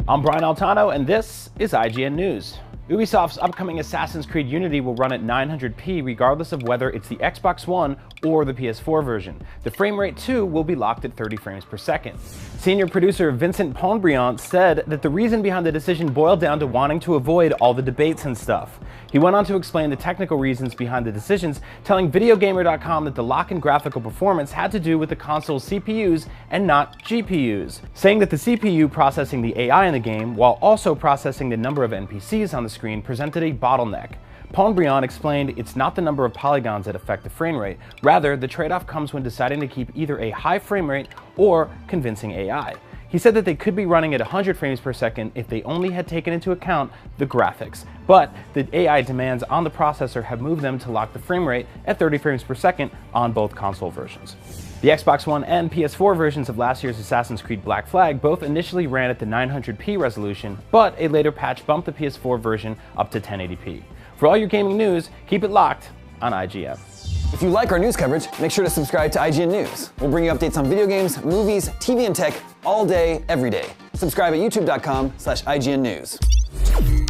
I'm Brian Altano, and this is IGN News. Ubisoft's upcoming Assassin's Creed Unity will run at 900p regardless of whether it's the Xbox One or the PS4 version. The frame rate too will be locked at 30 frames per second. Senior producer Vincent Ponbriant said that the reason behind the decision boiled down to wanting to avoid all the debates and stuff. He went on to explain the technical reasons behind the decisions, telling VideoGamer.com that the lock in graphical performance had to do with the console's CPUs and not GPUs, saying that the CPU processing the AI in the game while also processing the number of NPCs on the screen presented a bottleneck. Ponbriant explained it's not the number of polygons that affect the frame rate, rather the trade-off comes when deciding to keep either a high frame rate or convincing AI. He said that they could be running at 100 frames per second if they only had taken into account the graphics, but the AI demands on the processor have moved them to lock the frame rate at 30 frames per second on both console versions. The Xbox One and PS4 versions of last year's Assassin's Creed Black Flag both initially ran at the 900p resolution, but a later patch bumped the PS4 version up to 1080p. For all your gaming news, keep it locked on IGN. If you like our news coverage, make sure to subscribe to IGN News. We'll bring you updates on video games, movies, TV, and tech all day, every day. Subscribe at youtube.com/IGN News.